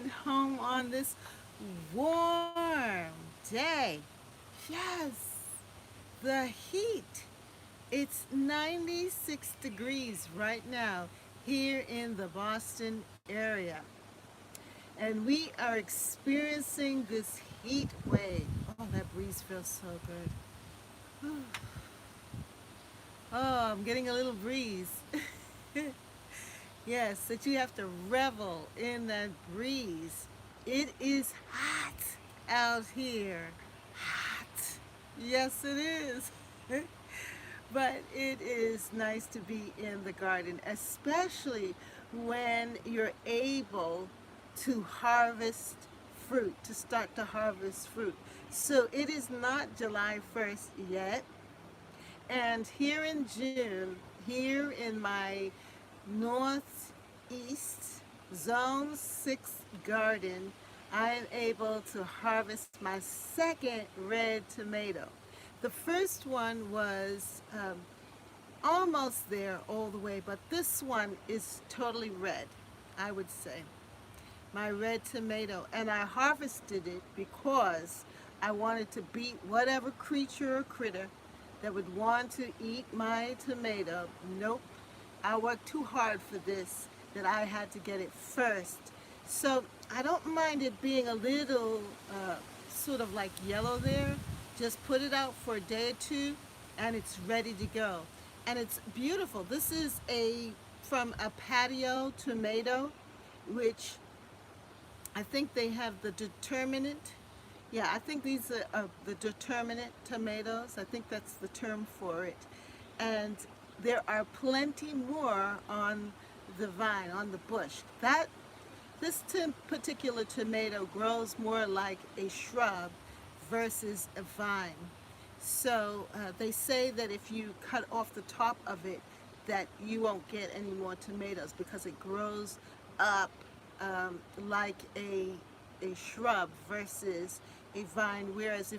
home on this warm day. Yes, the heat. It's 96 degrees right now here in the Boston area. And we are experiencing this heat wave. Oh, that breeze feels so good. Oh, I'm getting a little breeze. Yes, that you have to revel in that breeze. It is hot out here. Hot. Yes, it is. But it is nice to be in the garden, especially when you're able to harvest fruit, to start to harvest fruit. So it is not July 1st yet. And here in June, here in my northeast zone 6 garden, I am able to harvest my second red tomato. The first one was almost there all the way, but this one is totally red, I would say. My red tomato. And I harvested it because I wanted to beat whatever creature or critter that would want to eat my tomato. Nope. I worked too hard for this that I had to get it first. So I don't mind it being a little sort of like yellow there. Just put it out for a day or two and it's ready to go. And it's beautiful. This is from a patio tomato, which I think they have the determinant. Yeah, I think these are the determinate tomatoes. I think that's the term for it. And there are plenty more on the vine, on the bush. This particular tomato grows more like a shrub versus a vine. So they say that if you cut off the top of it, that you won't get any more tomatoes because it grows up like a shrub versus a vine. Whereas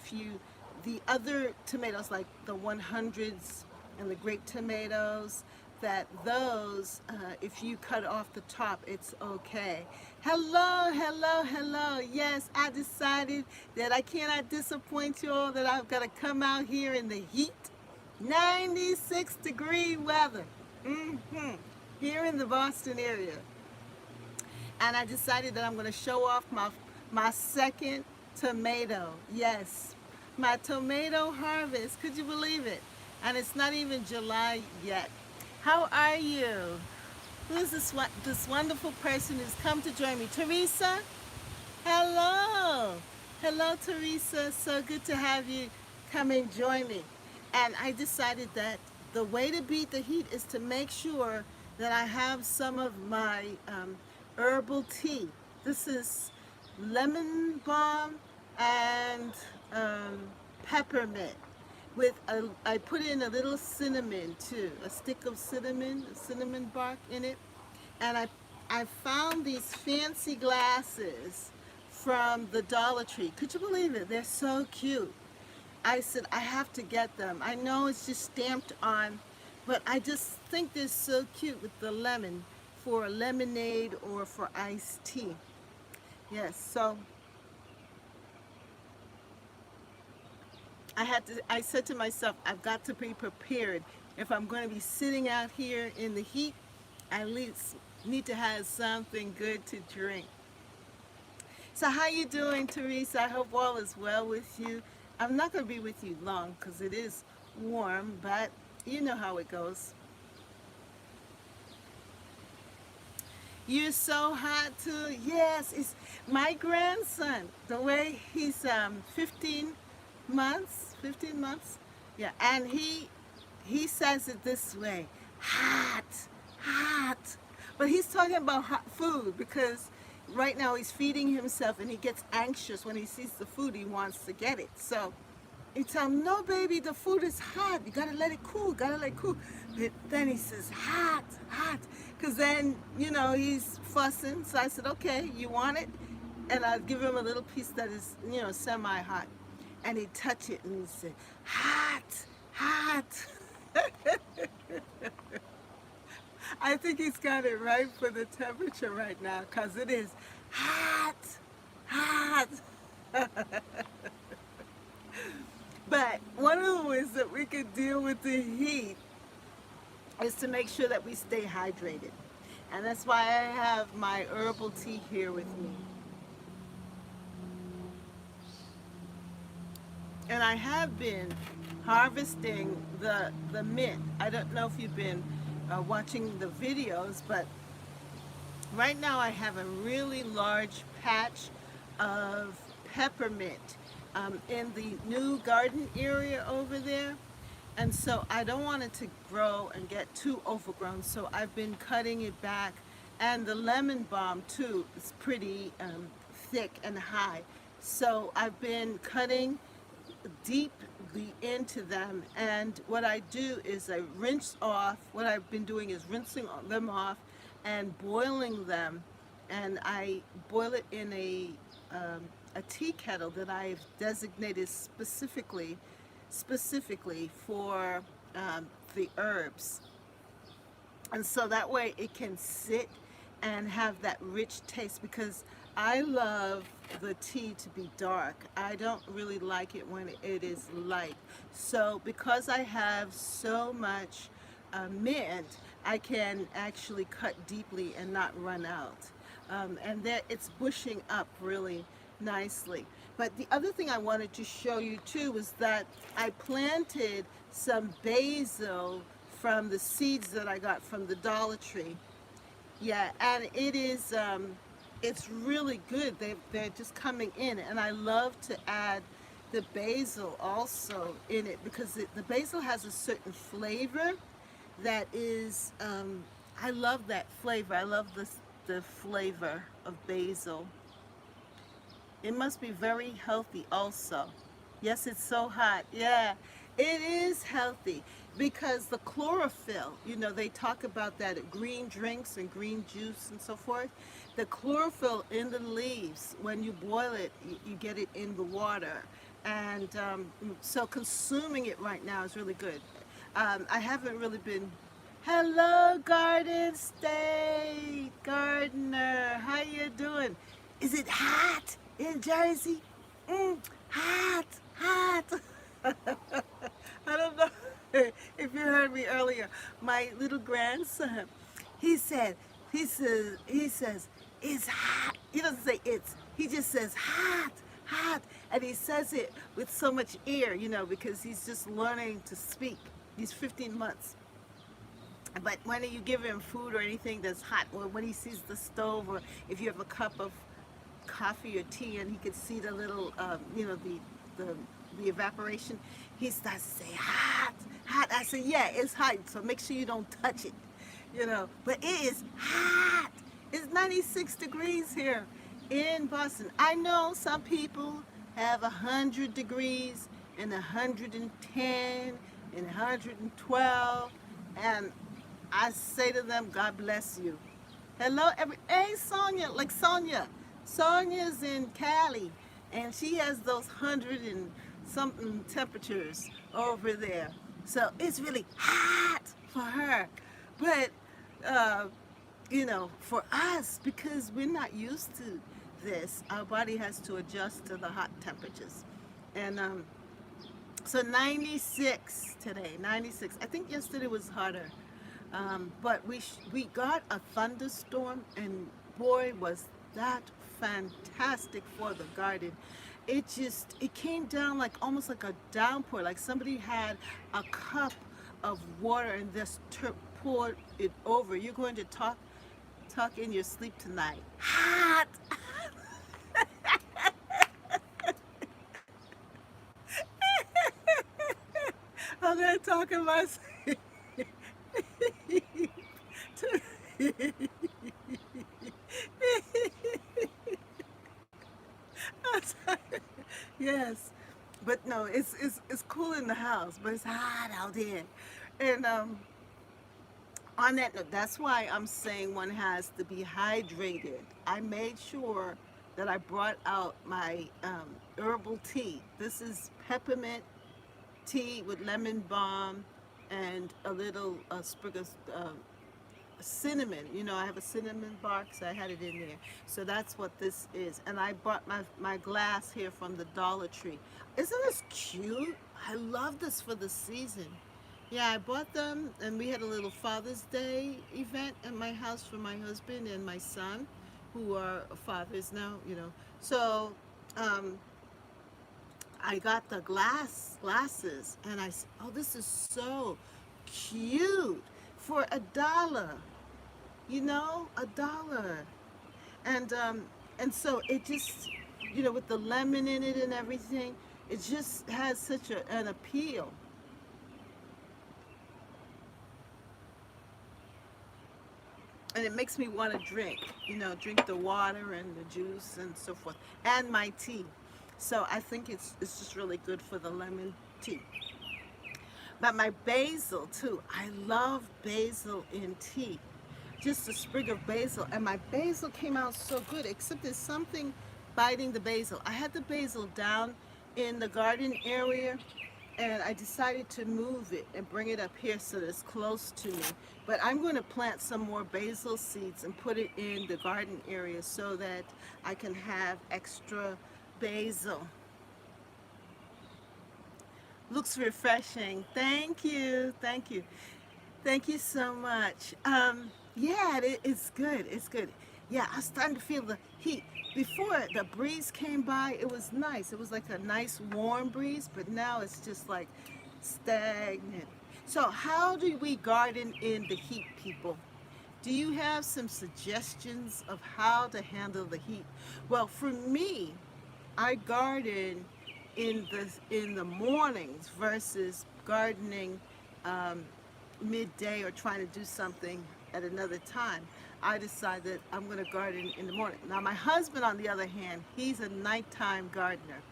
the other tomatoes like the 100s and the grape tomatoes, that those, if you cut off the top, it's okay. Hello, hello, hello. Yes, I decided that I cannot disappoint you all, that I've got to come out here in the heat. 96-degree weather. hmm Here in the Boston area. And I decided that I'm going to show off my second tomato. Yes, my tomato harvest. Could you believe it? And it's not even July yet. How are you? Who's this wonderful person who's come to join me? Teresa? Hello. Hello, Teresa. So good to have you come and join me. And I decided that the way to beat the heat is to make sure that I have some of my herbal tea. This is lemon balm and peppermint. I put in a little cinnamon too, a stick of cinnamon, a cinnamon bark in it. And I found these fancy glasses from the Dollar Tree. Could you believe it? They're so cute. I said, I have to get them. I know it's just stamped on, but I just think they're so cute with the lemon for lemonade or for iced tea. Yes, so I said to myself, I've got to be prepared. If I'm going to be sitting out here in the heat, I at least need to have something good to drink. So how you doing, Teresa? I hope all is well with you. I'm not going to be with you long because it is warm, but you know how it goes. You're so hot too. Yes, it's my grandson. The way he's 15 months, 15 months. Yeah, and he says it this way, hot, hot. But he's talking about hot food because right now he's feeding himself and he gets anxious when he sees the food, he wants to get it. So you tell him, no baby, the food is hot. You gotta let it cool, gotta let it cool. But then he says, hot, hot. Because then, he's fussing. So I said, okay, you want it? And I'll give him a little piece that is, semi-hot. And he'd touch it and he'd say, hot, hot. I think he's got it right for the temperature right now because it is hot. can deal with the heat is to make sure that we stay hydrated. And that's why I have my herbal tea here with me. And I have been harvesting the mint. I don't know if you've been watching the videos, but right now I have a really large patch of peppermint in the new garden area over there. And so I don't want it to grow and get too overgrown, so I've been cutting it back. And the lemon balm too is pretty thick and high. So I've been cutting deeply into them, and what I do is I rinse off. What I've been doing is rinsing them off and boiling them, and I boil it in a tea kettle that I've designated specifically for the herbs, and so that way it can sit and have that rich taste, because I love the tea to be dark. I don't really like it when it is light. So because I have so much mint, I can actually cut deeply and not run out. And that it's bushing up really nicely. But the other thing I wanted to show you too was that I planted some basil from the seeds that I got from the Dollar Tree. Yeah, and it's really good. They're just coming in, and I love to add the basil also in it, because the basil has a certain flavor that is, I love that flavor. I love the flavor of basil. It must be very healthy also. Yes, it's so hot. Yeah, it is healthy because the chlorophyll, they talk about that at green drinks and green juice and so forth. The chlorophyll in the leaves, when you boil it, you get it in the water. And so consuming it right now is really good. I haven't really been. Hello, Garden State Gardener. How you doing? Is it hot in Jersey? Hot, hot. I don't know if you heard me earlier. My little grandson, he says, it's hot. He doesn't say it's. He just says hot, hot, and he says it with so much ear, because he's just learning to speak. He's 15 months. But when you give him food or anything that's hot, or when he sees the stove, or if you have a cup of coffee or tea and he could see the little, the evaporation, he starts to say, hot, hot. I say, yeah, it's hot, so make sure you don't touch it, But it is hot. It's 96 degrees here in Boston. I know some people have 100 degrees and 110 and 112, and I say to them, God bless you. Hello, hey, Sonia, like Sonia. Sonia's in Cali, and she has those 100 and something temperatures over there. So it's really hot for her. But, for us, because we're not used to this, our body has to adjust to the hot temperatures. And so 96 today, 96. I think yesterday was hotter. But we got a thunderstorm, and boy, was that fantastic for the garden. It came down like almost like a downpour, like somebody had a cup of water and just poured it over. You're going to talk in your sleep tonight. Hot. I'm gonna talk in my sleep. Yes, but no, it's cool in the house, but it's hot out there. And on that note, that's why I'm saying one has to be hydrated. I made sure that I brought out my herbal tea. This is peppermint tea with lemon balm and a little sprig of cinnamon. You know, I have a cinnamon bark, so I had it in there. So that's what this is. And I bought my glass here from the Dollar Tree. Isn't this cute? I love this for the season. Yeah, I bought them, and we had a little Father's Day event at my house for my husband and my son, who are fathers now, you know. So um, I got the glasses, and oh, this is so cute for $1. You know, $1. And so it just, you know, with the lemon in it and everything, it just has such an appeal. And it makes me want to drink, you know, drink the water and the juice and so forth, and my tea. So I think it's just really good for the lemon tea. But my basil too, I love basil in tea. Just a sprig of basil, and my basil came out so good, except there's something biting the basil. I had the basil down in the garden area, and I decided to move it and bring it up here so that it's close to me. But I'm going to plant some more basil seeds and put it in the garden area so that I can have extra basil. Looks refreshing. Thank you. Thank you. Thank you so much. Yeah, it's good. It's good. Yeah, I was starting to feel the heat. Before the breeze came by, it was nice. It was like a nice warm breeze, but now it's just like stagnant. So how do we garden in the heat, people? Do you have some suggestions of how to handle the heat? Well, for me, I garden in the mornings versus gardening um, midday or trying to do something at another time. I decide that I'm going to garden in the morning. Now, my husband, on the other hand, he's a nighttime gardener.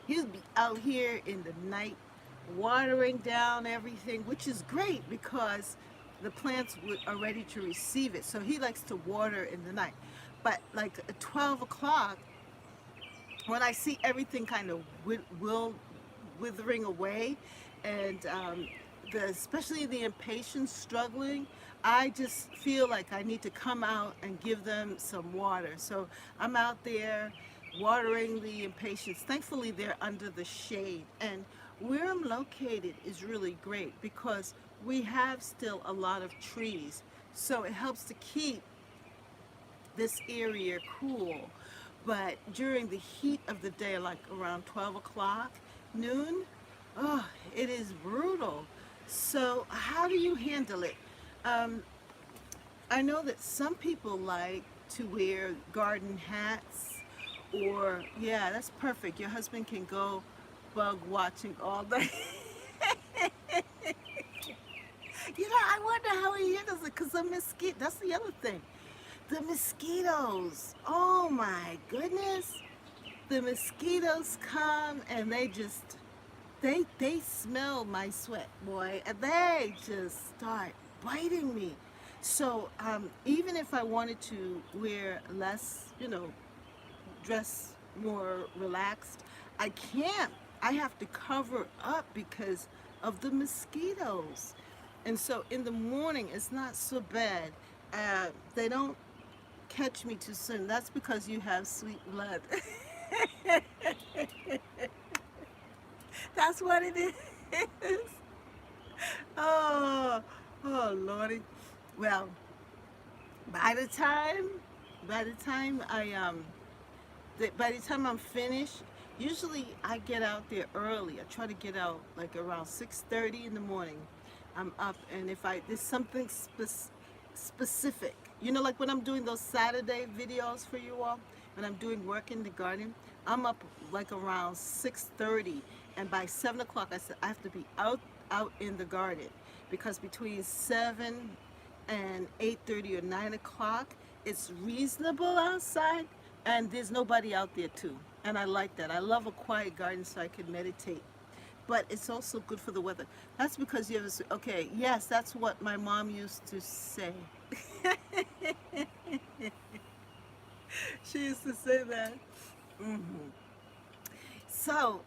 He'll be out here in the night watering down everything, which is great because the plants are ready to receive it. So he likes to water in the night. But like at 12 o'clock, when I see everything kind of withering away, and especially the impatiens struggling, I just feel like I need to come out and give them some water. So I'm out there watering the impatiens. Thankfully, they're under the shade. And where I'm located is really great because we have still a lot of trees. So it helps to keep this area cool. But during the heat of the day, like around 12 o'clock, noon, oh, it is brutal. So how do you handle it? Um, I know that some people like to wear garden hats, or, yeah, that's perfect. Your husband can go bug watching all day. You know, I wonder how he handles it because the mosquito, that's the other thing. The mosquitoes, oh my goodness. The mosquitoes come and they smell my sweat, boy, and they just start biting me. So even if I wanted to wear less, you know, dress more relaxed, I can't. I have to cover up because of the mosquitoes. And so in the morning, it's not so bad. They don't catch me too soon. That's because you have sweet blood. That's what it is. Oh, oh, Lordy. Well, by the time, by the time I by the time I'm finished, usually I get out there early. I try to get out like around 6:30 in the morning. I'm up, and if there's something specific, you know, like when I'm doing those Saturday videos for you all, when I'm doing work in the garden, I'm up like around 6:30, and by 7 o'clock I said I have to be out in the garden because between 7 and 8:30 or 9 o'clock, it's reasonable outside, and there's nobody out there too. And I like that. I love a quiet garden so I can meditate. But it's also good for the weather. That's because you have okay, yes, that's what my mom used to say. She used to say that. Hmm. So,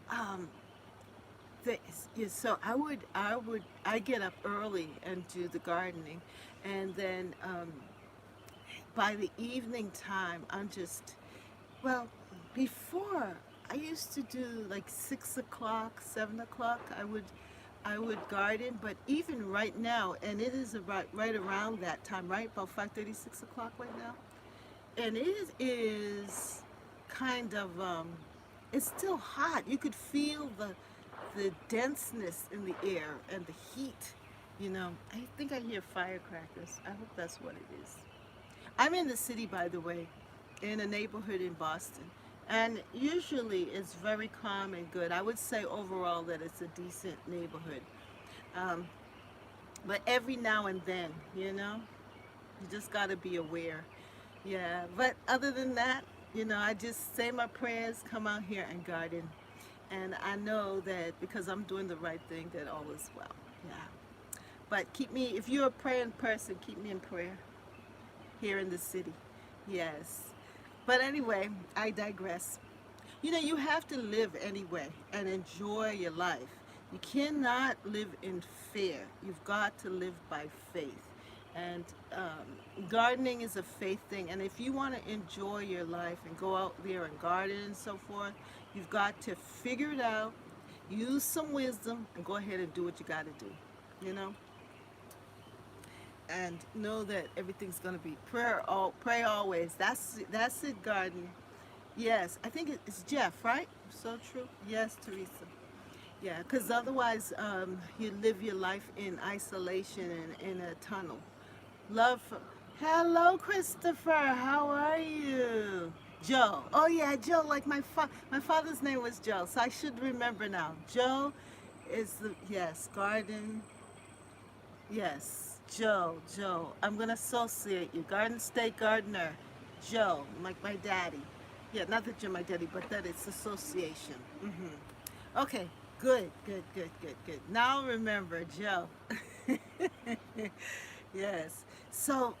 yeah, so I get up early and do the gardening, And then by the evening time, I'm just, well, before I used to do like 6 o'clock, 7 o'clock. I would garden, but even right now, and it is about right around that time, right about 5:30, 6 o'clock right now, and it is kind of it's still hot. You could feel the denseness in the air and the heat. I think I hear firecrackers. I hope that's what it is. I'm in the city, by the way, in a neighborhood in Boston. And usually it's very calm and good. I would say overall that it's a decent neighborhood. Um, but every now and then, you just got to be aware. Yeah. But other than that, I just say my prayers, come out here and garden. And I know that because I'm doing the right thing, that all is well. Yeah. But keep me, if you're a praying person, keep me in prayer here in the city. Yes. But anyway, I digress. You have to live anyway and enjoy your life. You cannot live in fear. You've got to live by faith. And gardening is a faith thing. And if you want to enjoy your life and go out there and garden and so forth, you've got to figure it out, use some wisdom, and go ahead and do what you got to do. You know, and know that everything's going to be pray always. That's it, garden. Yes, I think it's Jeff, right? So true. Yes, Teresa. Yeah, because otherwise you live your life in isolation and in a tunnel. Love. Hello, Christopher. How are you? Joe. Oh yeah, Joe. Like my father's name was Joe, so I should remember now. Joe is the yes garden. Yes, Joe. Joe. I'm gonna associate you. Garden State Gardener. Joe, like my daddy. Yeah, not that you're my daddy, but that it's association. Okay, good, good, good, good, good. Now remember, Joe. Yes. So,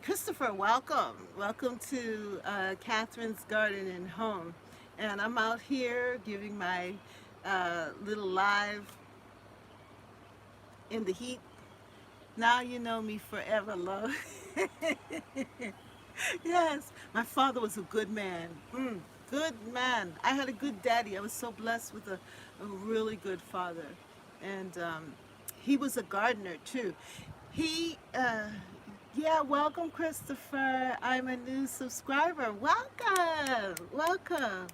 Christopher, welcome. Welcome to Catherine's Garden and Home. And I'm out here giving my little live in the heat. Now you know me forever, love. Yes, my father was a good man. Good man. I had a good daddy. I was so blessed with a really good father. And he was a gardener too. He, yeah, welcome, Christopher. I'm a new subscriber. Welcome. Welcome.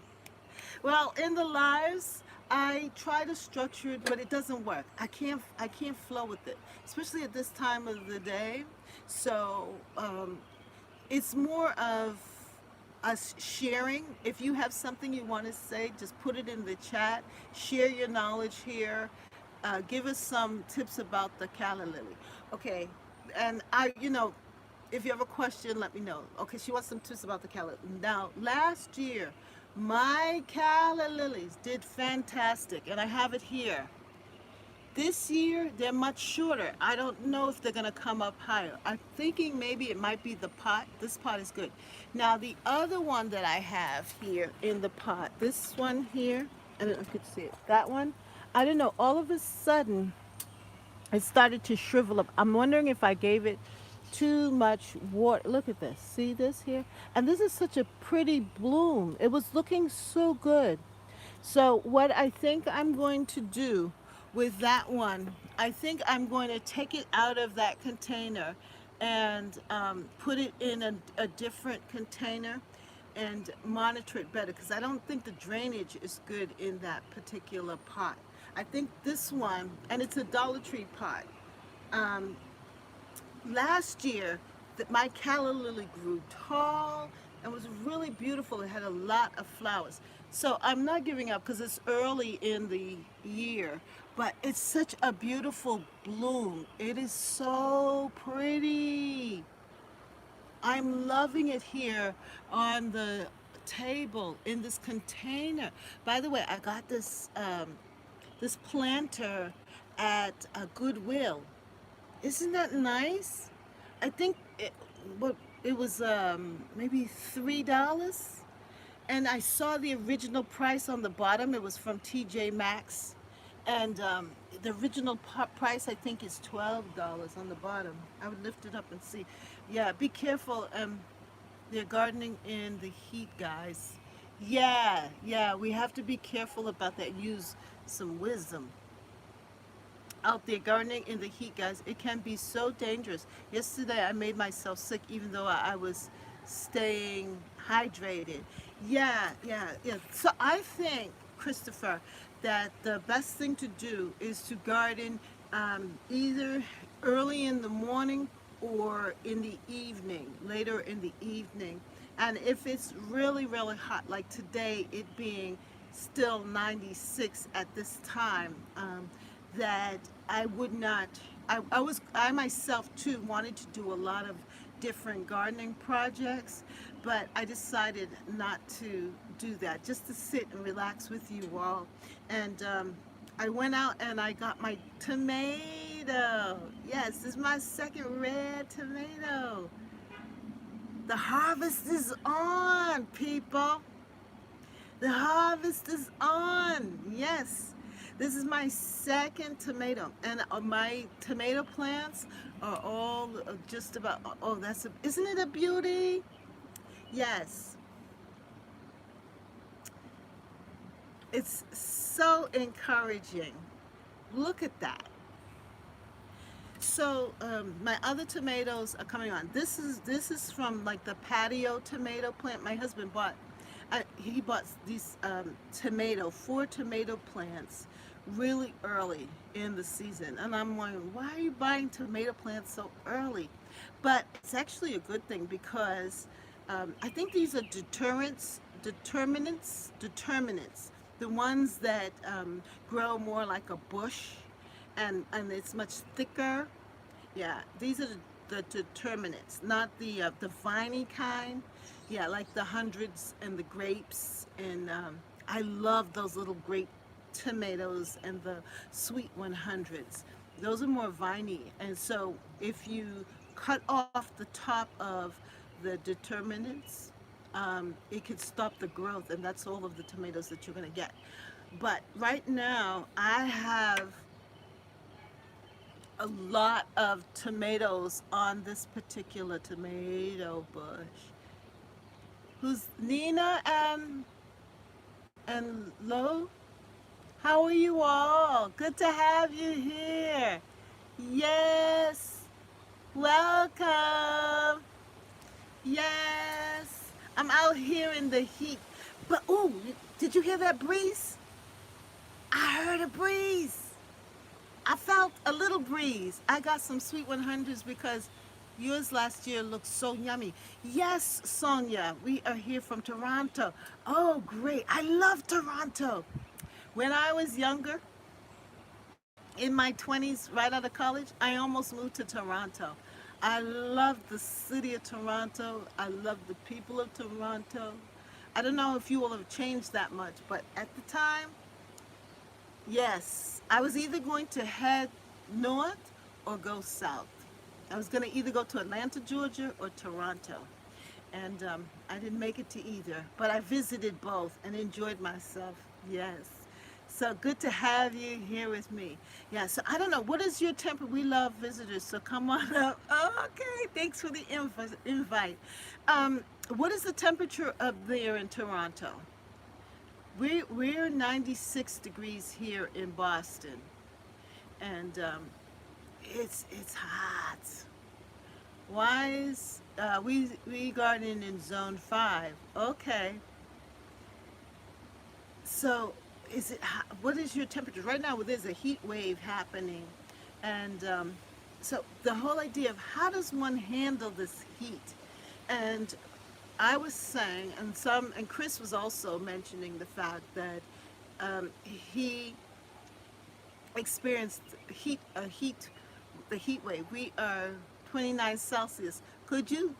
Well, in the lives, I try to structure it, but it doesn't work. I can't flow with it, especially at this time of the day. So it's more of us sharing. If you have something you want to say, just put it in the chat. Share your knowledge here. Give us some tips about the calla lily. Okay, and if you have a question, let me know. Okay, she wants some tips about the calla. Now, last year, my calla lilies did fantastic, and I have it here. This year, they're much shorter. I don't know if they're going to come up higher. I'm thinking maybe it might be the pot. This pot is good. Now, the other one that I have here in the pot, this one here, I don't know if you can see it, that one, I don't know, all of a sudden, it started to shrivel up. I'm wondering if I gave it too much water. Look at this. See this here? And this is such a pretty bloom. It was looking so good. So what I think I'm going to do with that one, I think I'm going to take it out of that container and put it in a different container and monitor it better because I don't think the drainage is good in that particular pot. I think this one, and it's a Dollar Tree pot. Um, Last year, my calla lily grew tall and was really beautiful. It had a lot of flowers. So I'm not giving up because it's early in the year, but it's such a beautiful bloom. It is so pretty. I'm loving it here on the table in this container. By the way, I got this planter at Goodwill. Isn't that nice? I think it was maybe $3, and I saw the original price on the bottom. It was from TJ Maxx, And the original price, I think, is $12 on the bottom. I would lift it up and see. Yeah, be careful. They're gardening in the heat, guys. Yeah, yeah, we have to be careful about that. Use some wisdom out there gardening in the heat, guys. It can be so dangerous. Yesterday, I made myself sick, even though I was staying hydrated. Yeah, yeah, yeah. So I think, Christopher, that the best thing to do is to garden either early in the morning or in the evening, later in the evening. And if it's really, really hot, like today, it being still 96 at this time, that I would not, I myself too wanted to do a lot of different gardening projects, but I decided not to do that, just to sit and relax with you all. And I went out and I got my tomato. Yes, this is my second red tomato. The harvest is on, people. The harvest is on. Yes. This is my second tomato. And my tomato plants are all just about, oh, isn't it a beauty? Yes. It's so encouraging. Look at that. So my other tomatoes are coming on. This is from like the patio tomato plant. My husband he bought these four tomato plants really early in the season, and I'm wondering, why are you buying tomato plants so early? But it's actually a good thing because I think these are determinants, the ones that grow more like a bush, and it's much thicker. Yeah, these are the determinants, not the viney kind. Yeah, like the hundreds and the grapes, and I love those little grape tomatoes and the sweet 100s. Those are more viney, and so if you cut off the top of the determinants, it could stop the growth, and that's all of the tomatoes that you're going to get. But right now, I have a lot of tomatoes on this particular tomato bush. Who's Nina and Lo? How are you all? Good to have you here. Yes. Welcome. Yes. I'm out here in the heat. But ooh, did you hear that breeze? I heard a breeze. I felt a little breeze. I got some sweet 100s because yours last year looked so yummy. Yes, Sonia, we are here from Toronto. Oh, great. I love Toronto. When I was younger, in my 20s, right out of college, I almost moved to Toronto. I love the city of Toronto. I love the people of Toronto. I don't know if you will have changed that much, but at the time, yes, I was either going to head north or go south. I was going to either go to Atlanta, Georgia, or Toronto. And I didn't make it to either, but I visited both and enjoyed myself. Yes. So good to have you here with me. Yeah, so I don't know, what is your temperature? We love visitors, so come on up. Oh, okay, thanks for the invite. What is the temperature up there in Toronto? We're 96 degrees here in Boston, and it's hot. Why is we garden in zone 5? Okay, so what is your temperature right now? Well, there's a heat wave happening, and so the whole idea of how does one handle this heat, and I was saying, and Chris was also mentioning the fact that he experienced the heat wave. We are 29 Celsius. Could you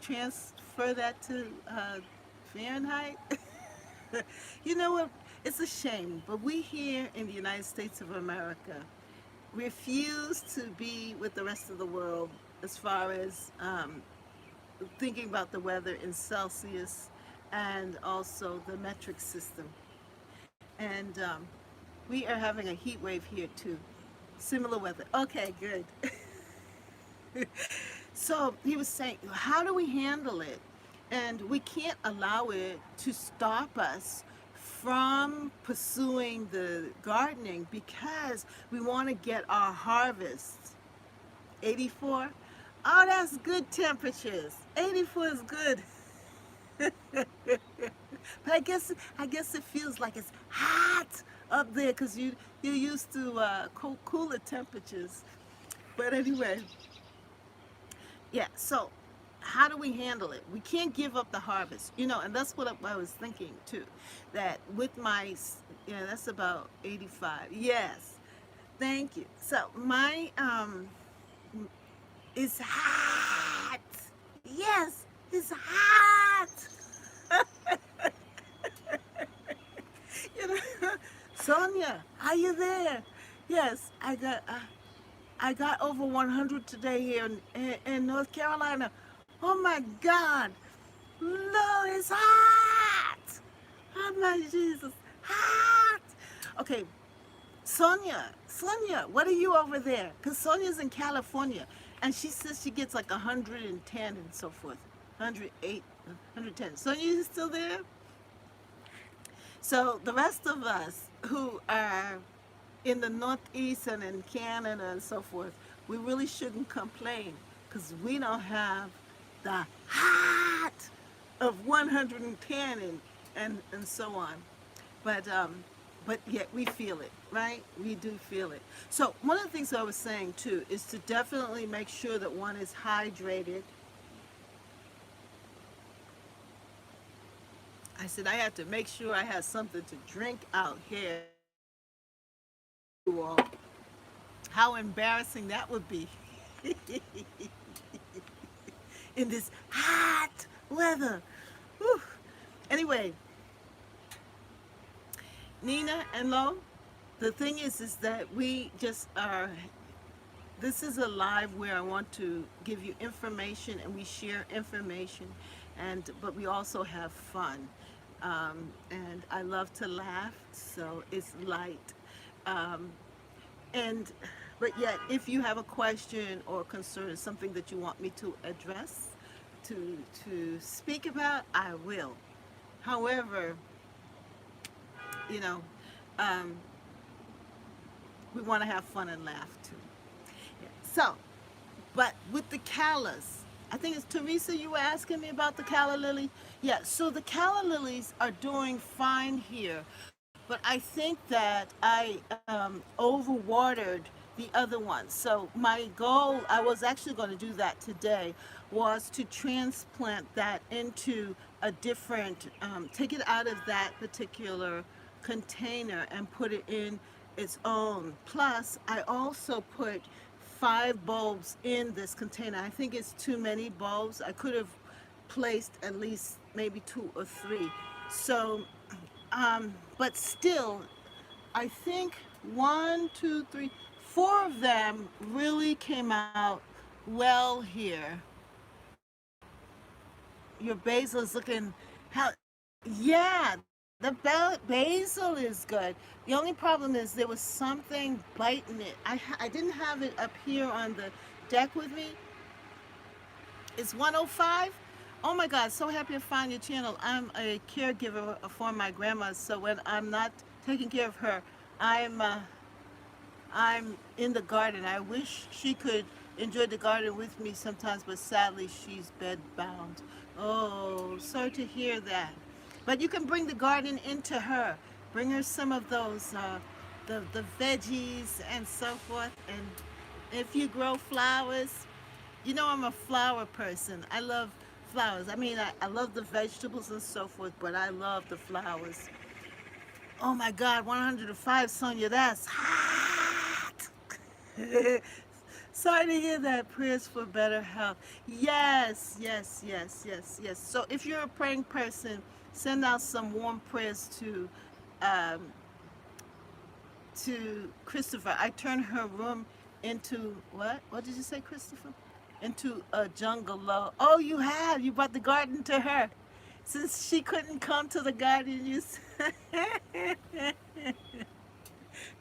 transfer that to Fahrenheit? You know what? It's a shame, but we here in the United States of America refuse to be with the rest of the world as far as thinking about the weather in Celsius and also the metric system. And We are having a heat wave here too. Similar weather. Okay, good. So he was saying, how do we handle it? And we can't allow it to stop us from pursuing the gardening because we want to get our harvest. 84? Oh, that's good temperatures. 84 is good. But I guess it feels like it's hot up there because you're used to cooler temperatures. But anyway, yeah. So how do we handle it? We can't give up the harvest, and that's what I was thinking too. That with yeah, that's about 85. Yes, thank you. So my is hot. Yes, it's hot. You know, Sonia, are you there? Yes, I got over 100 today here in North Carolina. Oh my God, no, it's hot. Oh my Jesus, hot. Okay, Sonia, what are you over there? Because Sonia's in California, and she says she gets like 110 and so forth, 108, 110. Sonia, you still there? So the rest of us who are in the Northeast and in Canada and so forth, we really shouldn't complain because we don't have the hot of 110 and so on. But yet we feel it, right? We do feel it. So one of the things I was saying too is to definitely make sure that one is hydrated. I said I have to make sure I have something to drink out here. How embarrassing that would be in this hot weather. Whew. Anyway, Nina and Lo, the thing is that we just are. This is a live where I want to give you information and we share information, but we also have fun. And I love to laugh, so it's light. Um, and but yet, if you have a question or concern, something that you want me to address, to speak about, I will. However, you know, um, we want to have fun and laugh too. Yeah. So, but with the callas, I think it's Teresa, you were asking me about the calla lily. Yeah, so the calla lilies are doing fine here, but I think that I overwatered the other ones. So my goal, I was actually going to do that today, was to transplant that into a different, take it out of that particular container and put it in its own. Plus, I also put 5 bulbs in this container. I think it's too many bulbs. I could have placed at least maybe 2 or 3. So, but still, I think 4 of them really came out well here. Your basil is looking how, yeah, the basil is good. The only problem is there was something biting it. I didn't have it up here on the deck with me. It's 105. Oh my God, so happy to find your channel. I'm a caregiver for my grandma, so when I'm not taking care of her, I'm uh, I'm in the garden. I wish she could enjoy the garden with me sometimes, but sadly she's bedbound. Oh, sorry to hear that. But you can bring the garden into her. Bring her some of those, the veggies and so forth. And if you grow flowers, I'm a flower person. I love flowers. I mean, I love the vegetables and so forth, but I love the flowers. Oh my God, 105, Sonia, that's hot. Sorry to hear that. Prayers for better health. Yes, yes, yes, yes, yes. So if you're a praying person, send out some warm prayers um, to Christopher. I turned her room into what? What did you say, Christopher? Into a jungle. Oh, you have. You brought the garden to her. Since she couldn't come to the garden, you.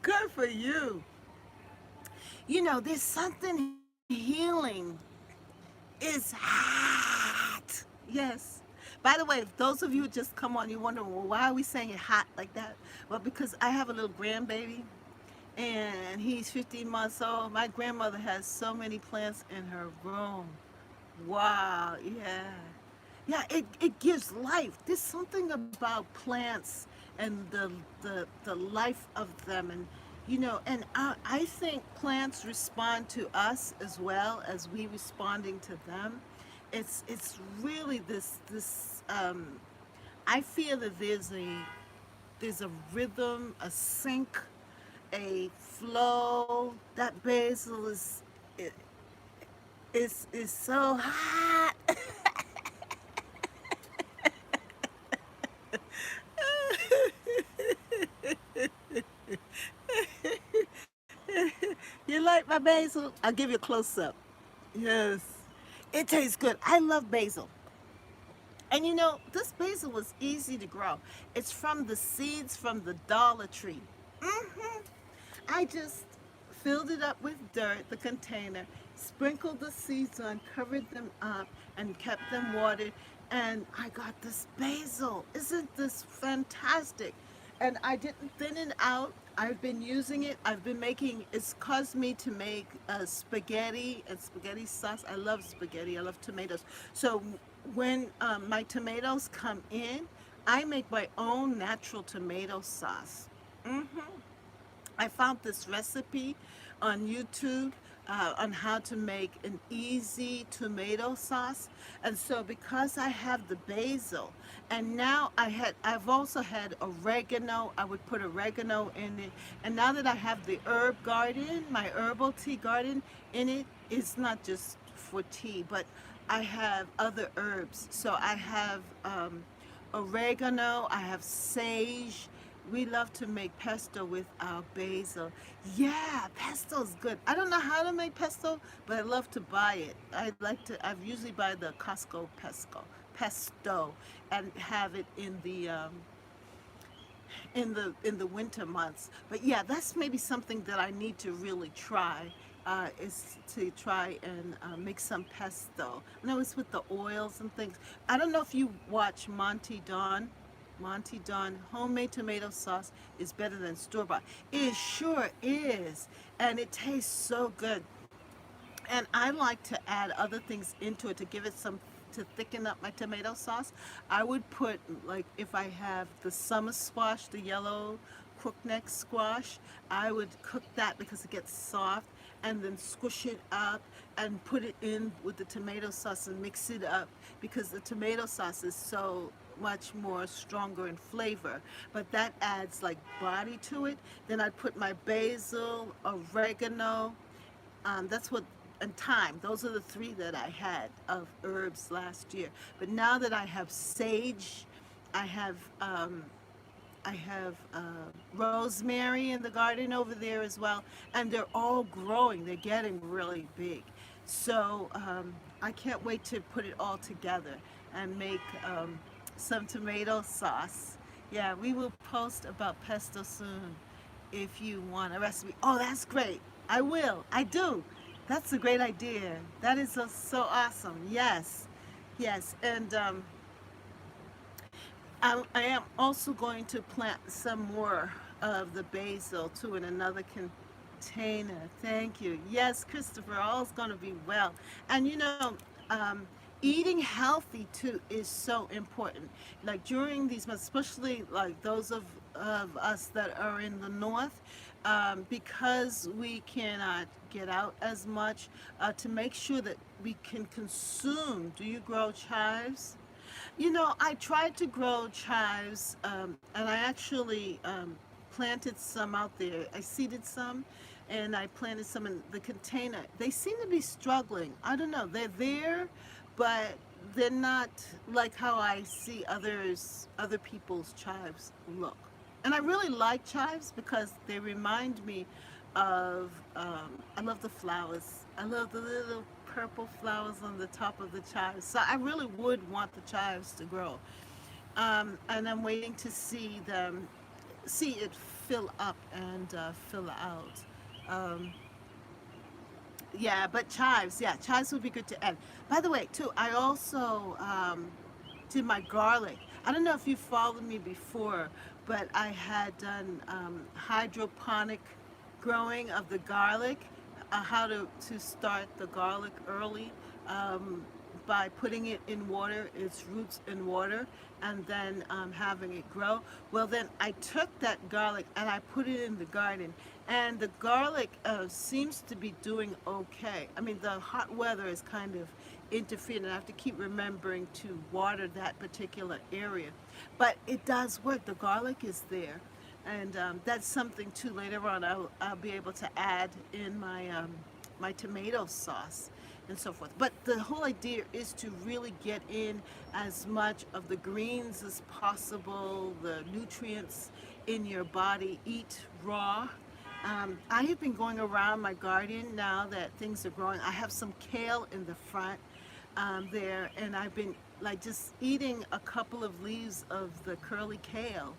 Good for you. You know, there's something healing. It's hot. Yes. By the way, if those of you who just come on, you wonder, well, why are we saying it hot like that? Well, because I have a little grandbaby and he's 15 months old. My grandmother has so many plants in her room. Wow, yeah. Yeah, it gives life. There's something about plants and the life of them, and and I think plants respond to us as well as we responding to them. It's really this I feel that there's a rhythm, a sync, a flow. That basil it, is so hot. You like my basil? I'll give you a close up. Yes. It tastes good. I love basil. And this basil was easy to grow. It's from the seeds from the Dollar Tree. hmm I just filled it up with dirt, the container, sprinkled the seeds on, covered them up, and kept them watered. And I got this basil. Isn't this fantastic? And I didn't thin it out. I've been using it. I've been making, it's caused me to make spaghetti and spaghetti sauce. I love spaghetti. I love tomatoes. So when my tomatoes come in, I make my own natural tomato sauce. hmm I found this recipe on YouTube on how to make an easy tomato sauce. And so because I have the basil, and now I've also had oregano. I would put oregano in it. And now that I have the herb garden, my herbal tea garden in it, it's not just for tea, but I have other herbs. So I have oregano, I have sage. We love to make pesto with our basil. Yeah, pesto's good. I don't know how to make pesto, but I love to buy it. I usually buy the Costco pesto, and have it in the winter months. But yeah, that's maybe something that I need to really try. Is to try and make some pesto. I know it's with the oils and things. I don't know if you watch Monty Don. Monty Don homemade tomato sauce is better than store bought. It sure is, and it tastes so good. And I like to add other things into it to give it some to thicken up my tomato sauce. I would put, like, if I have the summer squash, the yellow crookneck squash, I would cook that because it gets soft, and then squish it up and put it in with the tomato sauce and mix it up because the tomato sauce is so much more stronger in flavor, but that adds like body to it. Then I'd put my basil, oregano, that's what, and thyme. Those are the three that I had of herbs last year. But now that I have sage, I have rosemary in the garden over there as well, and they're all growing. They're getting really big. So I can't wait to put it all together and make some tomato sauce. Yeah, we will post about pesto soon if you want a recipe. Oh, that's great. I will. I do. That's a great idea. That is so awesome. Yes. Yes. And I am also going to plant some more of the basil too in another container. Thank you. Yes, Christopher, all's going to be well. And um, eating healthy too is so important. Like during these months, especially like those of us that are in the north, because we cannot get out as much, to make sure that we can consume. Do you grow chives? I tried to grow chives, and I actually planted some out there. I seeded some, and I planted some in the container. They seem to be struggling. I don't know. They're there, but they're not like how I see other people's chives look. And I really like chives because they remind me of, I love the flowers. I love the little purple flowers on the top of the chives. So I really would want the chives to grow. And I'm waiting to see it fill up and fill out. Um, yeah, but chives, yeah, chives would be good to add. By the way, too, I also did my garlic. I don't know if you followed me before, but I had done hydroponic growing of the garlic, how to start the garlic early um, by putting it in water, its roots in water, and then having it grow. Well, then I took that garlic and I put it in the garden, and the garlic seems to be doing okay. I mean, the hot weather is kind of interfering, and I have to keep remembering to water that particular area. But it does work. The garlic is there, and that's something too. Later on, I'll be able to add in my tomato sauce and so forth. But the whole idea is to really get in as much of the greens as possible, the nutrients in your body. Eat raw. I have been going around my garden now that things are growing. I have some kale in the front there, and I've been like just eating a couple of leaves of the curly kale.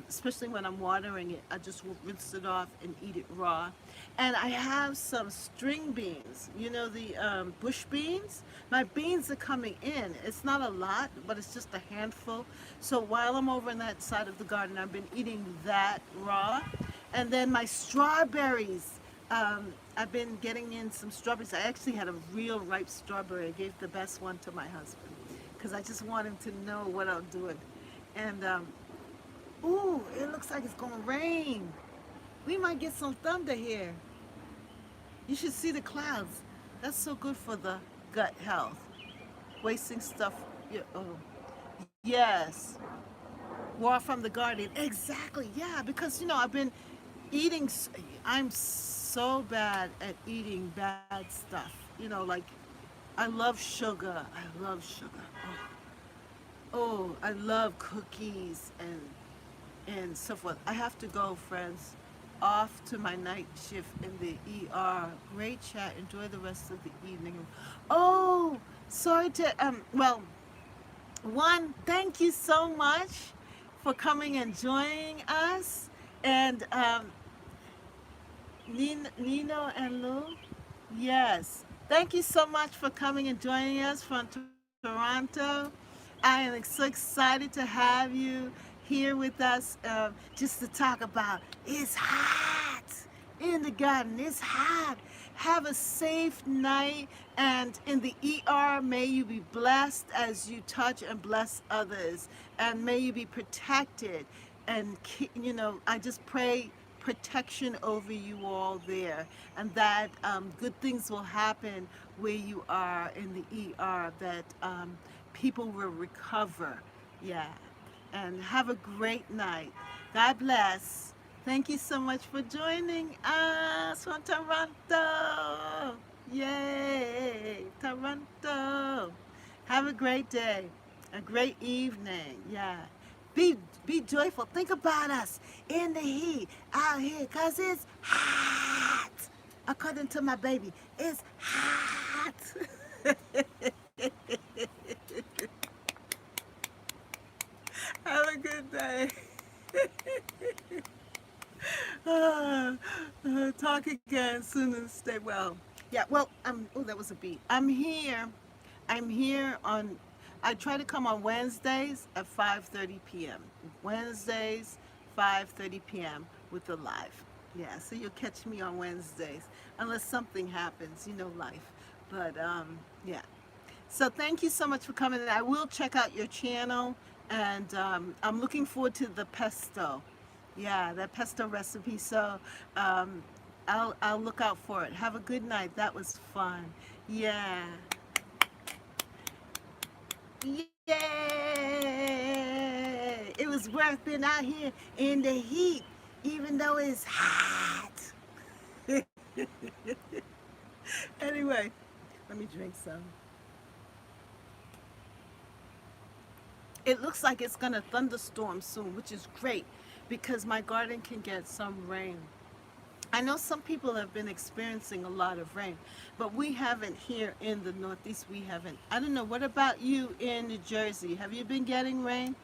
Especially when I'm watering it, I just will rinse it off and eat it raw. And I have some string beans, you know, the bush beans. My beans are coming in. It's not a lot, but it's just a handful. So while I'm over on that side of the garden, I've been eating that raw. And then my strawberries. I've been getting in some strawberries. I actually had a real ripe strawberry. I gave the best one to my husband because I just want him to know what I'm doing. And ooh, it looks like it's gonna rain. We might get some thunder here. You should see the clouds. That's so good for the gut health. Wasting stuff. Yeah, oh, yes. Raw from the garden. Exactly. Yeah, because you know I've been eating. I'm so bad at eating bad stuff. You know, like I love sugar. I love sugar. Oh, I love cookies and so forth. I have to go, friends. Off to my night shift in the ER. Great chat. Enjoy the rest of the evening. Oh, sorry to well, one, thank you so much for coming and joining us. And Nino and Lou, yes. Thank you so much for coming and joining us from Toronto. I am so excited to have you here with us just to talk about it's hot in the garden. It's hot. Have a safe night, and in the ER, may you be blessed as you touch and bless others, and may you be protected. And you know, I just pray protection over you all there, and that good things will happen where you are in the ER, that people will recover. Yeah. And have a great night. God bless. Thank you so much for joining us from Toronto. Yay, Toronto. Have a great day, a great evening. Yeah. Be joyful. Think about us in the heat out here, cause it's hot. According to my baby, it's hot. Have a good day. Talk again soon and stay well. Yeah, well, oh, that was a beat. I'm here. I'm here on, I try to come on Wednesdays at 5:30 p.m. Wednesdays, 5:30 p.m. with the live. Yeah, so you'll catch me on Wednesdays, unless something happens, you know, life. But, yeah. So thank you so much for coming. I will check out your channel, and I'm looking forward to the pesto. Yeah, that pesto recipe. So I'll look out for it. Have a good night. That was fun. Yeah. Yay! It was worth being out here in the heat, even though it's hot. Anyway, let me drink some. It looks like it's going to thunderstorm soon, which is great because my garden can get some rain. I know some people have been experiencing a lot of rain, but we haven't here in the Northeast. We haven't. I don't know. What about you in New Jersey? Have you been getting rain?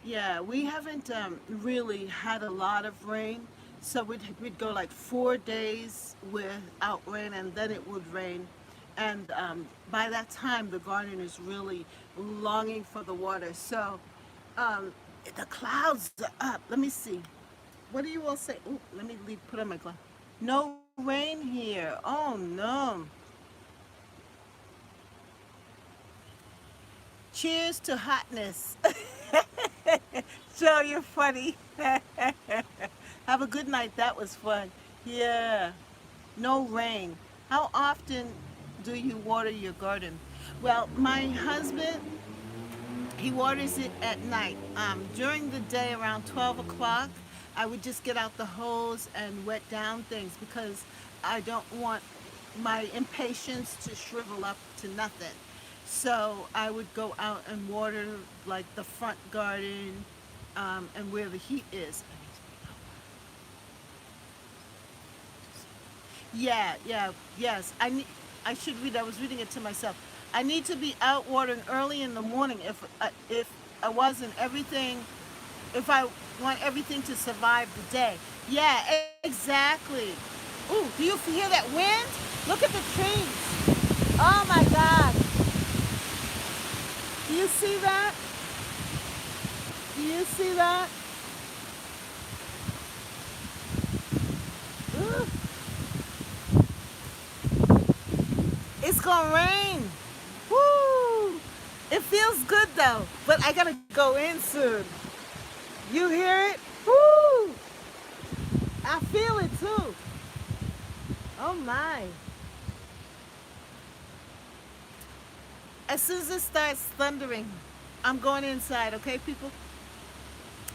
Yeah, we haven't really had a lot of rain. So we'd go like 4 days without rain and then it would rain. And by that time, the garden is really longing for the water. So um, the clouds are up. Let me see. What do you all say? Ooh, let me put on my glass. No rain here. Oh no. Cheers to hotness. Joe, you're funny. Have a good night. That was fun. Yeah. No rain. How often do you water your garden? Well, my husband, he waters it at night. During the day around 12 o'clock, I would just get out the hose and wet down things because I don't want my impatience to shrivel up to nothing. So I would go out and water like the front garden and where the heat is. Yeah, yeah, yes. I should read. I was reading it to myself. I need to be out watering early in the morning if I wasn't everything. If I want everything to survive the day. Yeah, exactly. Ooh, do you hear that wind? Look at the trees. Oh my God. Do you see that? Do you see that? Ooh, it's gonna rain. Woo! It feels good though, but I gotta go in soon. You hear it? Woo! I feel it too. Oh my. As soon as it starts thundering, I'm going inside, okay, people?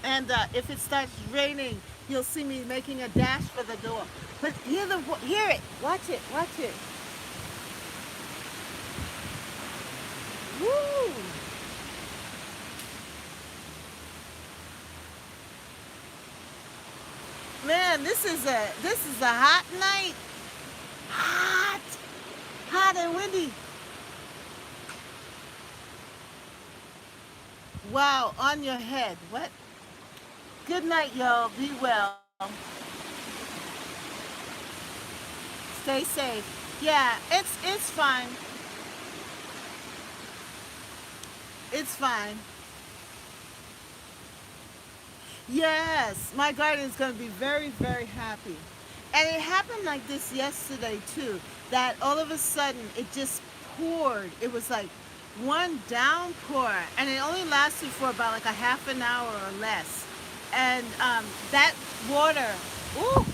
And if it starts raining, you'll see me making a dash for the door. But hear it. Watch it. Watch it. Woo! Man, this is a hot night. Hot, hot and windy. Wow, on your head. What? Good night, y'all. Be well. Stay safe. Yeah, it's fine. It's fine. Yes, my garden is going to be very, very happy. And it happened like this yesterday too. That all of a sudden it just poured. It was like one downpour, and it only lasted for about like a half an hour or less. And that water, ooh,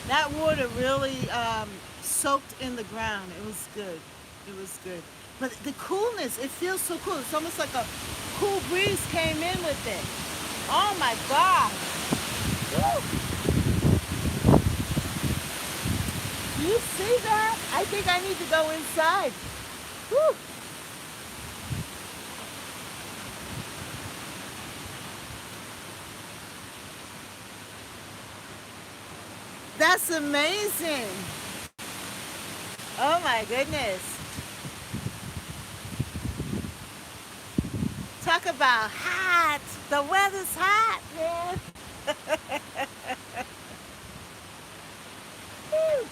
that water really soaked in the ground. It was good. It was good. But the coolness, it feels so cool. It's almost like a cool breeze came in with it. Oh my God. Woo. Do you see that? I think I need to go inside. Woo. That's amazing. Oh my goodness. Talk about hot. The weather's hot, man. Woo.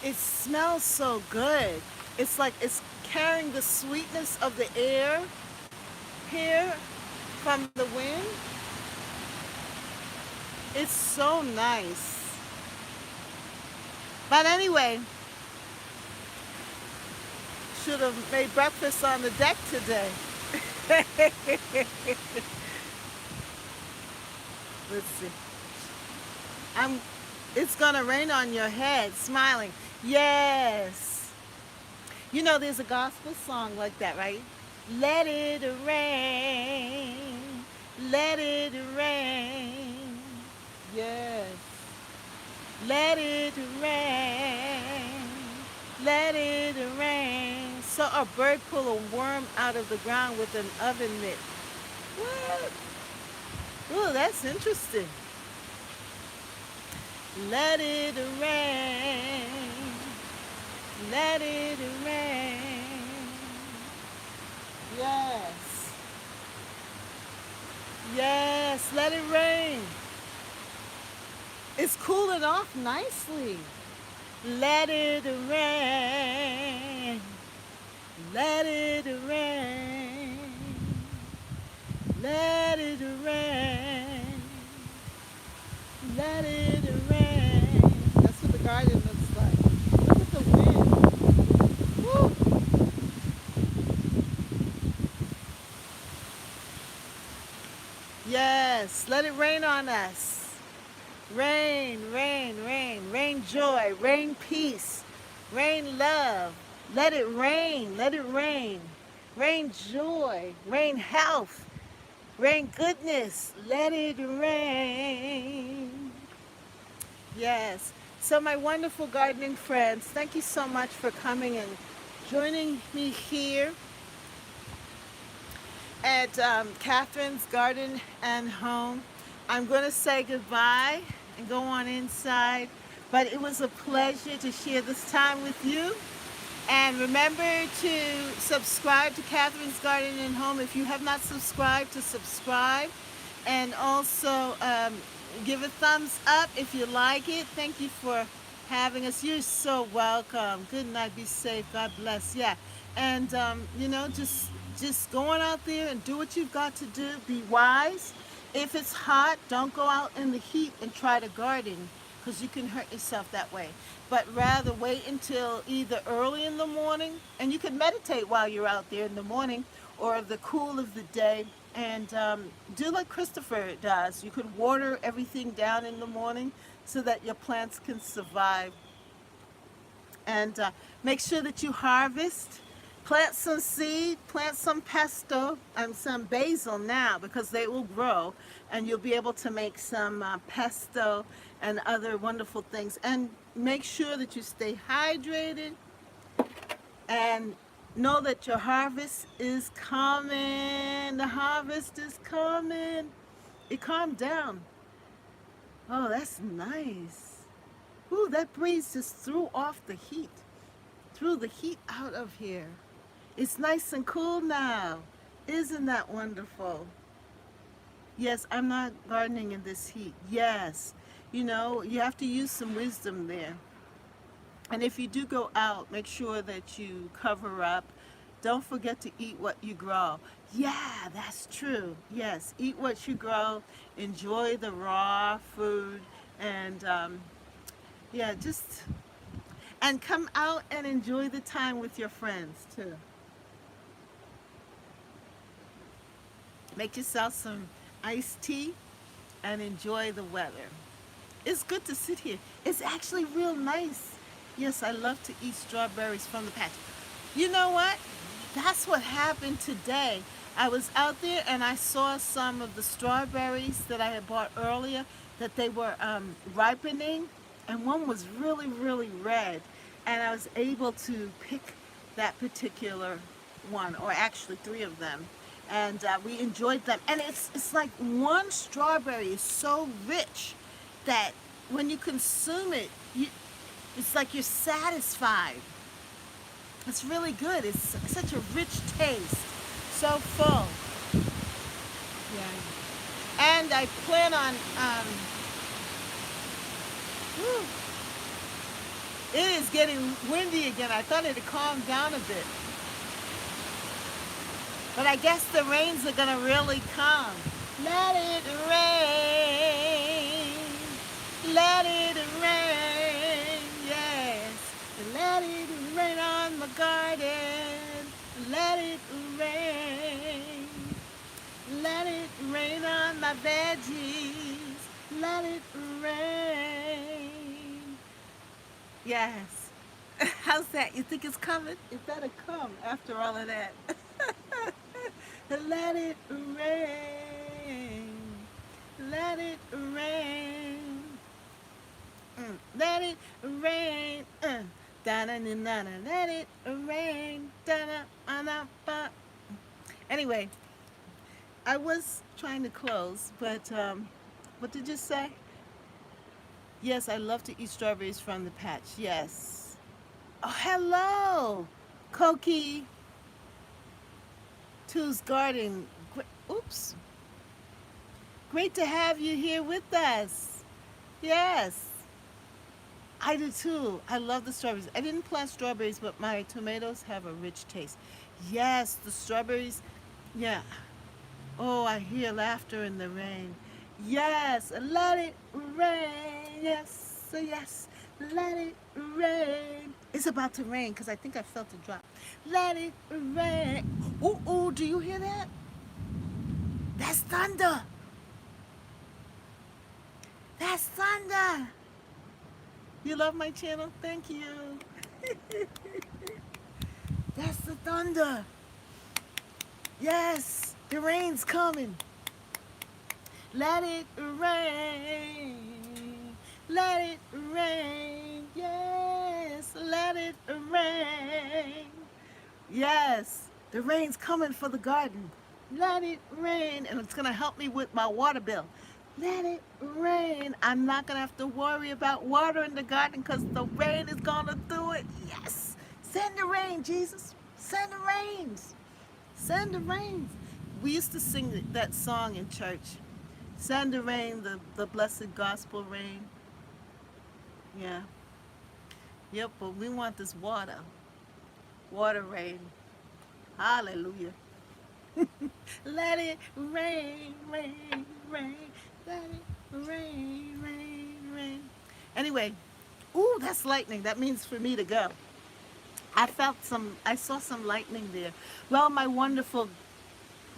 It smells so good. It's like it's carrying the sweetness of the air here from the wind. It's so nice. But anyway, should have made breakfast on the deck today. Let's see. I'm it's gonna rain on your head, smiling. Yes. You know there's a gospel song like that, right? Let it rain. Let it rain. Yes. Let it rain. Let it rain. Saw a bird pull a worm out of the ground with an oven mitt. What? Ooh, that's interesting. Let it rain. Let it rain. Yes. Yes, let it rain. It's cooling off nicely. Let it rain. Let it rain. Let it rain. Let it rain. That's what the garden looks like. Look at the wind. Woo. Yes, let it rain on us. Rain, rain, rain, rain joy, rain peace, rain love. Let it rain, let it rain. Rain joy, rain health, rain goodness. Let it rain. Yes. So, my wonderful gardening friends, thank you so much for coming and joining me here at Catherine's Garden and Home. I'm going to say goodbye and go on inside, but it was a pleasure to share this time with you. And remember to subscribe to Catherine's Garden and Home if you have not subscribed, to subscribe. And also give a thumbs up if you like it. Thank you for having us. You're so welcome. Good night. Be safe. God bless. Yeah. And, just go on out there and do what you've got to do. Be wise. If it's hot, don't go out in the heat and try to garden because you can hurt yourself that way. But rather wait until either early in the morning, and you can meditate while you're out there in the morning or the cool of the day, and do like Christopher does. You could water everything down in the morning so that your plants can survive. And make sure that you harvest. Plant some seed, plant some pesto and some basil now because they will grow, and you'll be able to make some pesto and other wonderful things. And make sure that you stay hydrated and know that your harvest is coming. The harvest is coming. It calmed down. Oh, that's nice. Ooh, that breeze just threw off the heat. Threw the heat out of here. It's nice and cool now. Isn't that wonderful? Yes, I'm not gardening in this heat. Yes. You have to use some wisdom there. And if you do go out, make sure that you cover up. Don't forget to eat what you grow. Yeah, that's true. Yes, eat what you grow. Enjoy the raw food. And yeah, and come out and enjoy the time with your friends too. Make yourself some iced tea and enjoy the weather. It's good to sit here. It's actually real nice. Yes, I love to eat strawberries from the patch. You know what? That's what happened today. I was out there and I saw some of the strawberries that I had bought earlier, that they were ripening, and one was really, really red. And I was able to pick that particular one, or actually three of them. And we enjoyed them. And it's like one strawberry is so rich that when you consume it, it's like you're satisfied. It's really good. It's such a rich taste. So full. Yeah. And I plan on, whew, it is getting windy again. I thought it had calmed down a bit. But I guess the rains are going to really come. Let it rain. Let it rain. Yes. Let it rain on the garden. Let it rain. Let it rain on my veggies. Let it rain. Yes. How's that? You think it's coming? It better come after all of that. Let it rain. Let it rain. Let it rain. Da-na-na-na-na. Let it rain. Da-na-na-na. Anyway, I was trying to close, but what did you say? Yes, I love to eat strawberries from the patch. Yes. Oh, hello, Koki Two's Garden. Oops. Great to have you here with us. Yes, I do too. I love the strawberries. I didn't plant strawberries, but my tomatoes have a rich taste. Yes, the strawberries. Yeah. Oh, I hear laughter in the rain. Yes, let it rain. Yes, yes, let it rain. It's about to rain because I think I felt a drop. Let it rain. Ooh, ooh, do you hear that? That's thunder. That's thunder. You love my channel? Thank you. That's the thunder. Yes, the rain's coming. Let it rain. Let it rain. Yes, let it rain. Yes, the rain's coming for the garden. Let it rain. And it's going to help me with my water bill. Let it rain. I'm not going to have to worry about watering the garden because the rain is going to do it. Yes. Send the rain, Jesus. Send the rains. Send the rains. We used to sing that song in church. Send the rain, the blessed gospel rain. Yeah. Yep, but we want this water. Water rain. Hallelujah. Let it rain, rain, rain. Let it rain, rain, rain. Anyway, ooh, that's lightning. That means for me to go. I saw some lightning there. Well, my wonderful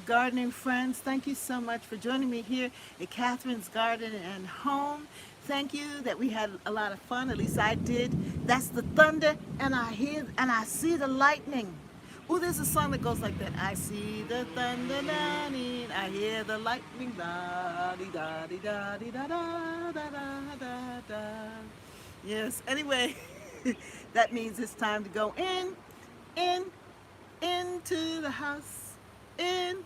gardening friends, thank you so much for joining me here at Catherine's Garden and Home. Thank you that we had a lot of fun, at least I did. That's the thunder, and I see the lightning. Oh, there's a song that goes like that. I see the thunder, I hear the lightning, da di da di da di da da da da da da. Yes. Anyway, that means it's time to go in, into the house, in,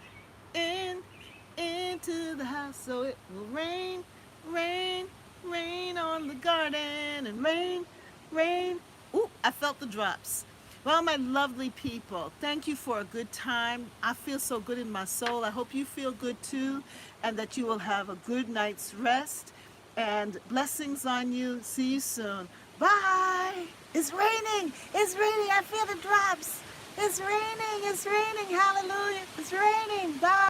into the house. So it will rain, rain, rain on the garden, and rain, rain. Ooh, I felt the drops. Well, my lovely people, thank you for a good time. I feel so good in my soul. I hope you feel good too, and that you will have a good night's rest. And blessings on you. See you soon. Bye. It's raining. It's raining. I feel the drops. It's raining. It's raining. Hallelujah. It's raining. Bye.